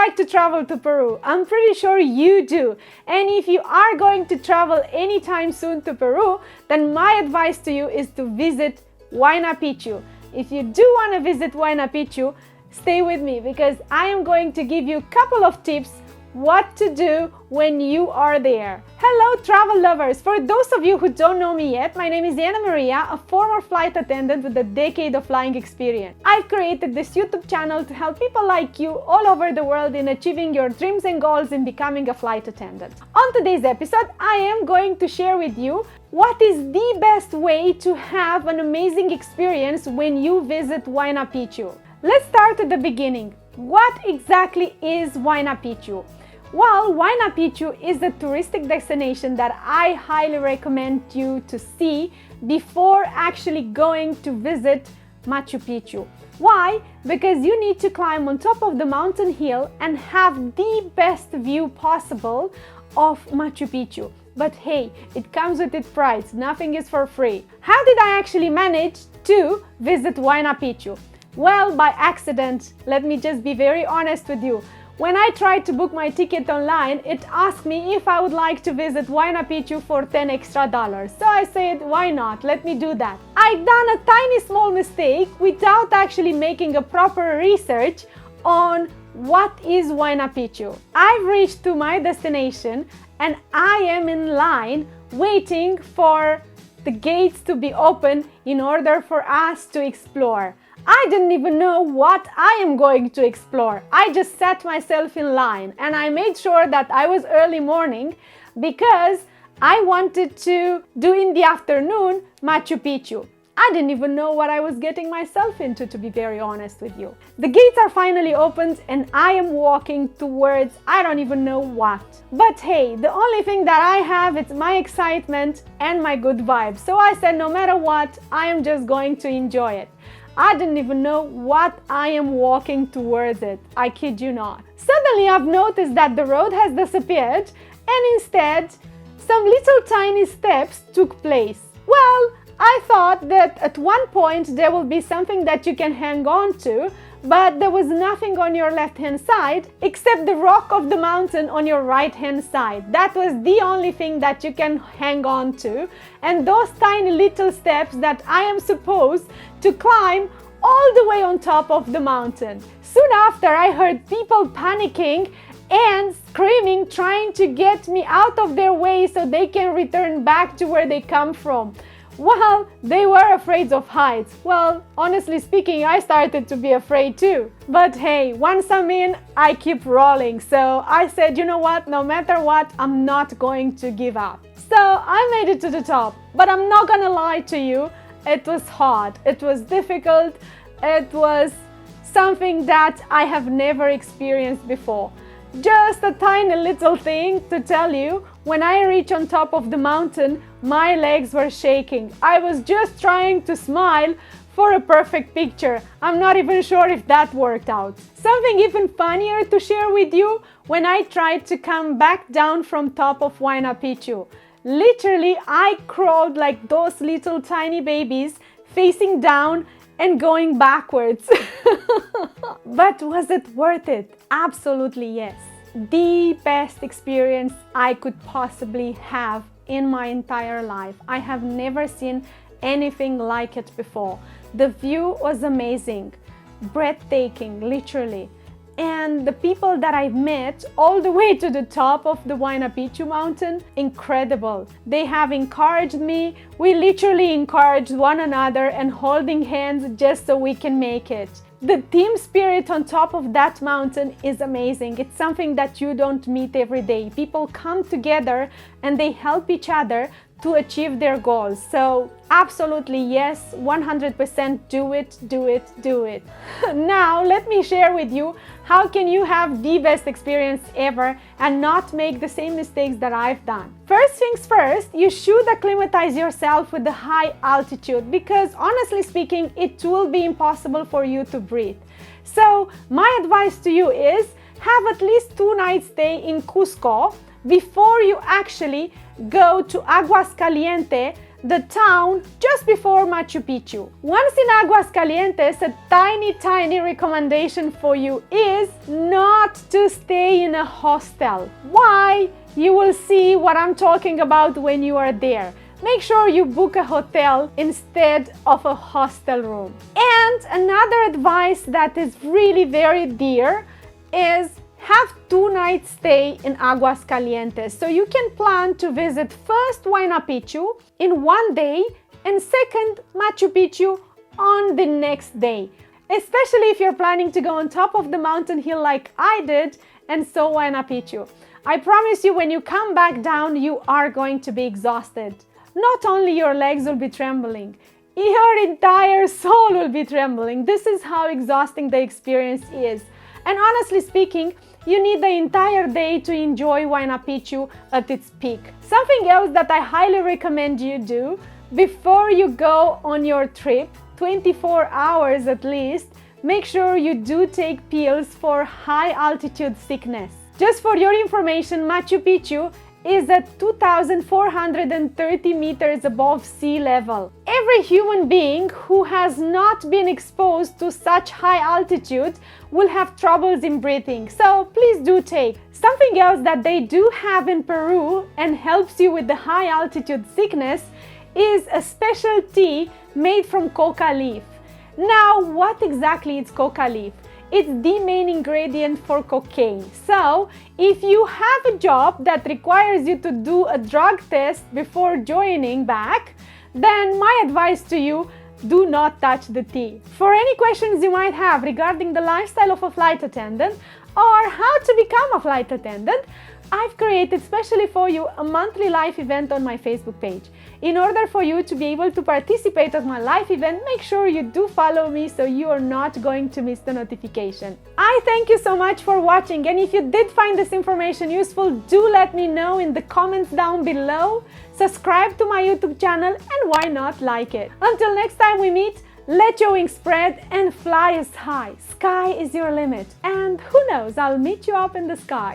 like to travel to Peru? I'm pretty sure you do. And if you are going to travel anytime soon to Peru, then my advice to you is to visit Huayna Picchu. If you do want to visit Huayna Picchu, stay with me because I am going to give you a couple of tips what to do when you are there. Hello travel lovers! For those of you who don't know me yet, my name is Ana Maria, a former flight attendant with a decade of flying experience. I've created this YouTube channel to help people like you all over the world in achieving your dreams and goals in becoming a flight attendant. On today's episode, I am going to share with you what is the best way to have an amazing experience when you visit Huayna Picchu. Let's start at the beginning. What exactly is Huayna Picchu? Well, Huayna Picchu is a touristic destination that I highly recommend you to see before actually going to visit Machu Picchu. Why? Because you need to climb on top of the mountain hill and have the best view possible of Machu Picchu. But hey, it comes with its price, nothing is for free. How did I actually manage to visit Huayna Picchu? Well, by accident. Let me just be very honest with you. When I tried to book my ticket online, it asked me if I would like to visit Huayna Picchu for $10 extra. So I said, why not? Let me do that. I'd done a tiny small mistake without actually making a proper research on what is Huayna Picchu. I've reached to my destination and I am in line waiting for the gates to be open in order for us to explore. I didn't even know what I am going to explore. I just sat myself in line and I made sure that I was early morning because I wanted to do in the afternoon Machu Picchu. I didn't even know what I was getting myself into, to be very honest with you. The gates are finally opened and I am walking towards I don't even know what. But hey, the only thing that I have is my excitement and my good vibes. So I said no matter what, I am just going to enjoy it. I didn't even know what I am walking towards it. I kid you not. Suddenly I've noticed that the road has disappeared and instead some little tiny steps took place. Well, I thought that at one point there will be something that you can hang on to, but there was nothing on your left hand side except the rock of the mountain on your right hand side. That was the only thing that you can hang on to, and those tiny little steps that I am supposed to climb all the way on top of the mountain. Soon after I heard people panicking and screaming, trying to get me out of their way so they can return back to where they come from. Well, they were afraid of heights. Well, honestly speaking, I started to be afraid too. But hey, once I'm in, I keep rolling. So I said, you know what, no matter what, I'm not going to give up. So I made it to the top, but I'm not gonna lie to you, it was hard, it was difficult, it was something that I have never experienced before. Just a tiny little thing to tell you, when I reached on top of the mountain, my legs were shaking. I was just trying to smile for a perfect picture. I'm not even sure if that worked out. Something even funnier to share with you, when I tried to come back down from top of Huayna Picchu. Literally, I crawled like those little tiny babies, facing down and going backwards. But was it worth it? Absolutely yes. The best experience I could possibly have in my entire life. I have never seen anything like it before. The view was amazing, breathtaking, literally. And the people that I've met all the way to the top of the Huayna Picchu mountain, incredible. They have encouraged me. We literally encouraged one another and holding hands just so we can make it. The team spirit on top of that mountain is amazing. It's something that you don't meet every day. People come together and they help each other to achieve their goals. So absolutely yes, 100% do it, do it, do it. Now let me share with you how can you have the best experience ever and not make the same mistakes that I've done. First things first, you should acclimatize yourself with the high altitude because honestly speaking, it will be impossible for you to breathe. So my advice to you is have at least 2 nights stay in Cusco before you actually go to Aguascalientes, the town just before Machu Picchu. Once in Aguascalientes, a tiny recommendation for you is not to stay in a hostel. Why? You will see what I'm talking about when you are there. Make sure you book a hotel instead of a hostel room. And another advice that is really very dear is have 2-night stay in Aguascalientes. So you can plan to visit first Huayna Picchu in one day and second Machu Picchu on the next day. Especially if you're planning to go on top of the mountain hill like I did and so Huayna Picchu. I promise you, when you come back down, you are going to be exhausted. Not only your legs will be trembling, your entire soul will be trembling. This is how exhausting the experience is. And honestly speaking, you need the entire day to enjoy Huayna Picchu at its peak. Something else that I highly recommend you do before you go on your trip, 24 hours at least, make sure you do take pills for high altitude sickness. Just for your information, Machu Picchu is at 2,430 meters above sea level. Every human being who has not been exposed to such high altitude will have troubles in breathing, so please do take. Something else that they do have in Peru and helps you with the high altitude sickness is a special tea made from coca leaf. Now, what exactly is coca leaf? It's the main ingredient for cocaine. So, if you have a job that requires you to do a drug test before joining back, then my advice to you, do not touch the tea. For any questions you might have regarding the lifestyle of a flight attendant or how to become a flight attendant, I've created specially for you a monthly live event on my Facebook page. In order for you to be able to participate at my live event, make sure you do follow me so you are not going to miss the notification. I thank you so much for watching, and if you did find this information useful, do let me know in the comments down below. Subscribe to my YouTube channel and why not like it. Until next time we meet, let your wings spread and fly as high. Sky is your limit, and who knows, I'll meet you up in the sky.